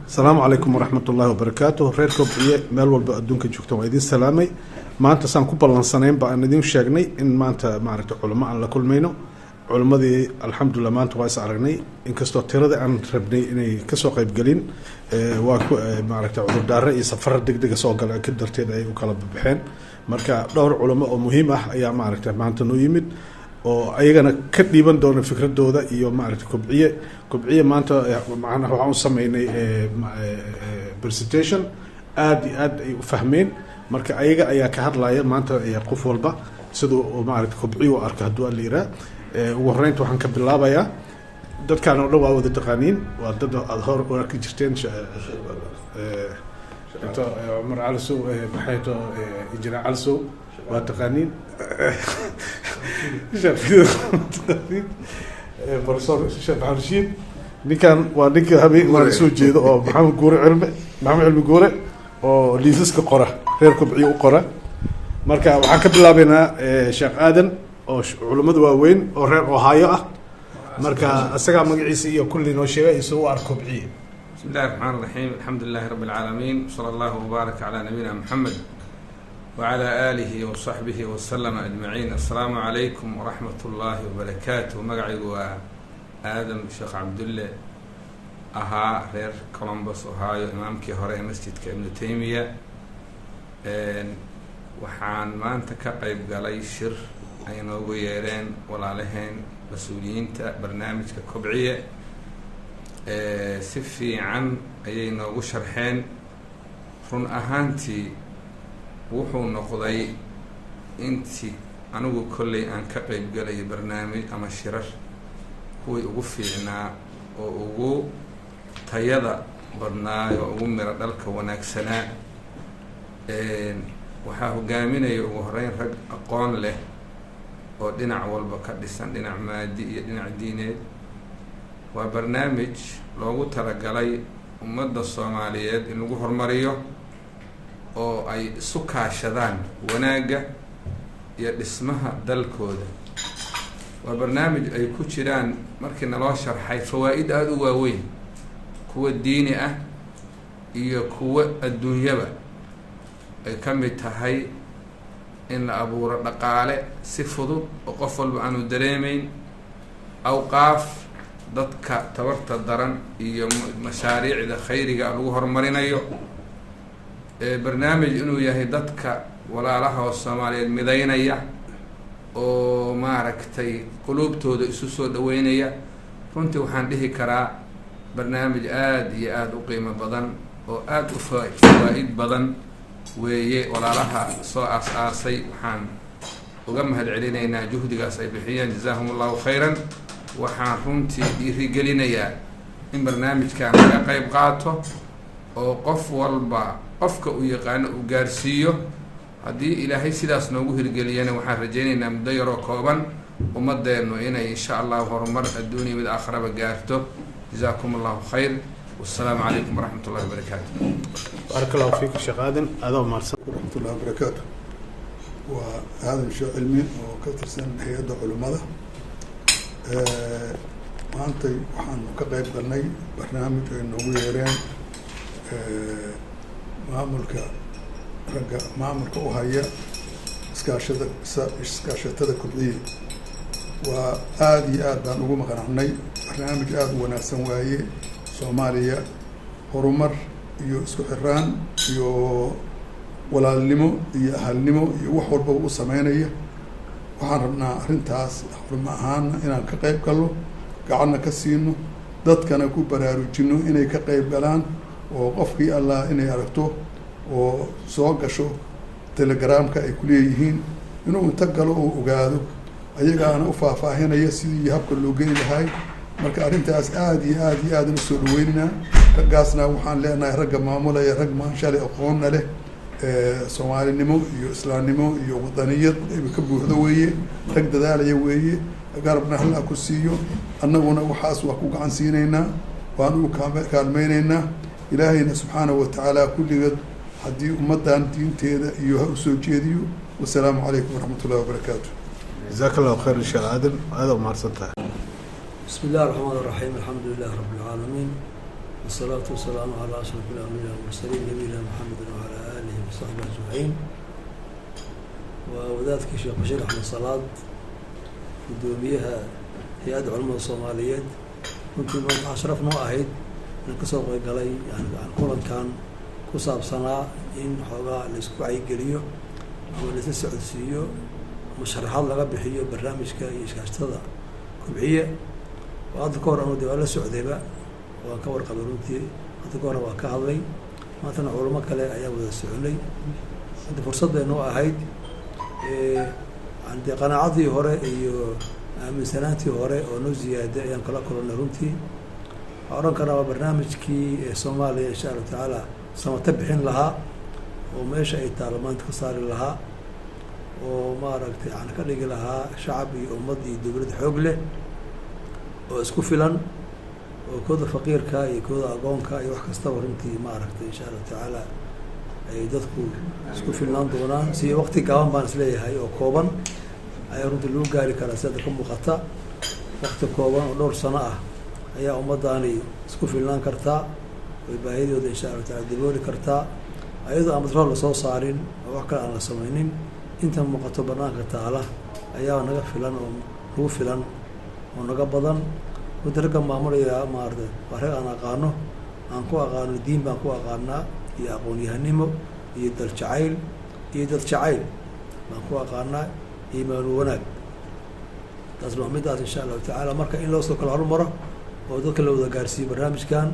السلام عليكم ورحمة الله وبركاته. رير كوبعية مال والبا أدونك جوكتم ويدين سلامي. ما أنت سان كوبا لانسانين بقى ندين شاقني إن ما أنت معرفة علماء على كل مينو علماء دي الحمد لله ما أنت وايس عرقني إن كستو تيرد عن ربني إني كسو قيب قلين واكو معرفة عذر دار يسفر دق سوق على كدر تيدا وكلا ببحين مركا دور علماء مهمة يا معرفة ما أنت نويمد oo ayagana ka dhiiban doona fikradooda iyo maaragtay kobciye maanta macnaha waxaan sameeynay presentation aad ay u fahmeen marka ayaga ayaa ka hadlaya maanta qof walba sidoo maaragtay kobciye u arka haduu aliira ugu horeynta waxaan ka bilaabayaa dadkan oo dhawaa wada taqaaniin waa dad aad hor u arki jirteen inta Umar Also baxayto injineer Also waa taqaaniin بروفيسور شيخ عرشيد نكان ونك هبي ورسول جيد أو محمد جورة محمد علم جورة أو ليزسك قرة غير كبعي وقرة مركا وحكي بالله بينا شيخ آدم أو علماء وين أو غير أوهايا مركا السجع مجلسي وكل نوشيء يسوى كبعي. بسم الله الرحمن الرحيم الحمد لله رب العالمين صلى الله وبارك على نبينا محمد وعلى آله وصحبه وسلم أجمعين. السلام عليكم ورحمة الله وبركاته. مقعي آدم الشيخ عبد الله أها غير كولومبوس أوهايو إمام كهراء مسجد ابن تيمية وحان ما أنت كقيب قالي شر أي نوغيرين ولا لهين مسؤولين برنامج ككبعية سفي عن أي نوغو شرحين رون أهانتي wuxuu noqday intii anigu kolley aan ka qayb galay barnaamij ama shirar kuwii ugu fiicnaa oo ugu tayada badnaa oo ugu mira dhalka wanaagsanaa waxaa hogaaminaya ugu horeyn rag aqoon leh oo dhinac walba ka dhisan dhinac maadi iyo dhinac diineed waa barnaamij loogu talagalay ummadda Soomaaliyeed in lagu horumariyo oo ay isu kaashadaan wanaaga iyo dhismaha dalkooda. waa barnaamij ay ku jiraan markii naloo sharxay fawaa'id aad u waaweyn kuwa diini ah iyo kuwa adduunyaba ay ka mid tahay in la abuuro dhaqaale si fudud oo qof walba aanu dareemayn awqaaf dadka tabarta daran iyo mashaariicda khayriga lagu horumarinayo barnaamij inuu yahay dadka walaalaha oo Soomaaliyeed midaynaya oo maaragtay qulubtooda isu soo dhaweynaya. runtii waxaan dhihi karaa barnaamij aad iyo aad u qiimo badan oo aad u faa'id badan weeye. walaalaha soo aasay waxaan uga mahadcelinaynaa juhdigaas ay bixiyeen jazaahumullahu khayran. waxaan runtii dhiirigelinayaa in barnaamijkan laga qayb qaato oo qof walba qofka uu yaqaano uu gaarsiiyo. haddii ilaahay sidaas noogu hirgeliyana waxaan rajaynaynaa muddo yaroo kooban ummadeennu inay insha Allah horumar adduun iyo mid aakhiraba gaarto. jazaakumullahu khayr wassalaamu calaykum waraxmatullahi wabarakaatuh. barakallahu fiik sheekh Aadan aad marsan waraxmatullahi wabarakaatuh. waa aadan sheekh cilmi oo ka tirsan hay'adda culimada maanta waxaan ka qayb galnay barnaamij ay noogu yeereen maamulka u haya iskaashatada kobciye. waa aad iyo aad baan ugu maqnacnay. barnaamij aad u wanaagsan waaye. Soomaaliya horumar iyo isku xiraan iyo walaalnimo iyo ahalnimo iyo wax walba u sameynaya. waxaan rabnaa arrintaas xurmo ahaan inaan ka qayb galno, gacanna ka siino, dadkana ku baraarujino inay ka qayb galaan oo qofkii Allah inay aragto oo soo gasho telegramka ay ku leeyihiin inuu inta galo oo ogaado ayagaana u faahfaahinaya sidii habka loo geli lahay. marka arrintaas aad iyo aad u soo dhaweynaa. raggaasna waxaan leenahay ragga maamulaya rag maashaalay aqoonna leh Soomaalinimo iyo Islaamnimo iyo wadaniyad ay ka buuxdo weeye. rag dadaalaya weeye. garabna hal ku siiyo. annaguna waxaas waa ku gacan siinaynaa waan u kaalmaynaynaa. ilaahayna subxaanahu wa tacaala kulligeed haddii ummadan diinteeda iyo ha u soo jeediyo. wassalaamu calaykum waraxmatullahi wabarakaatuh. jazakallahu khayr sheekh Aadan aad u mahadsantahay. بسم الله الرحمن الرحيم الحمد لله رب العالمين والصلاة والسلام على أشرف الأنبياء والمرسلين نبينا محمد وعلى آله وصحبه أجمعين. ووذاتك الشيخ بشير أحمد صلاة قدوميها هيئة علماء الصوماليين كنت ما أشرف نوعهد إن كسر قلي يعني عن كل كان كسب صنع إن حقا الأسبوع يجريه واللي تسعد سيو مشرحات لقى بحيه برنامج كايش كاستدا كبعية وأذكر أنه دولة السعودية وكور قبلونتي أذكر وكهذي مثلا علماء كلا أيام السعودي عندي فرصة إنه أهيد عندي قناعتي هراء من سنتي هراء ونزيادة أيام كلا كورونا رمتي أوران كنا برنامج كي الصومالية إن شاء الله تعالى سمتبحين لها وماش أي تعلمات كسار لها وما رأيت يعني كان لها شعبي ومضي دولة حقله واسكو فلان وكذا فقير كاي كذا أقون كاي وح كستور أنتي ما رأيت إن شاء الله تعالى أي دتكو اسكو فلان دونان سي وقتي كمان بنسليه هاي وكوبان أي رد اللو قاري كراسات كم مقطع وقت كوبان ودور سنة أي أمضاني اسكو فلان كرتا ويباهيدي وده إن شاء الله تعالى دبولي كرتا أيضا أمضرار لصو صارين وحكا على سمينين inta muuqato banaanka taala ayaa naga filan oo ugu filan oo naga badan wadarka maamulaya maarday waxa aan aqaano diin baan ku aqaanaa iyo aqoon yahanimo iyo dal jacayl baan ku aqaanaa iimaan wanaag taas waa midaas insha Allah taala marka in loo soo kala hormaro oo dadka la wada gaarsiiyo barnaamijkan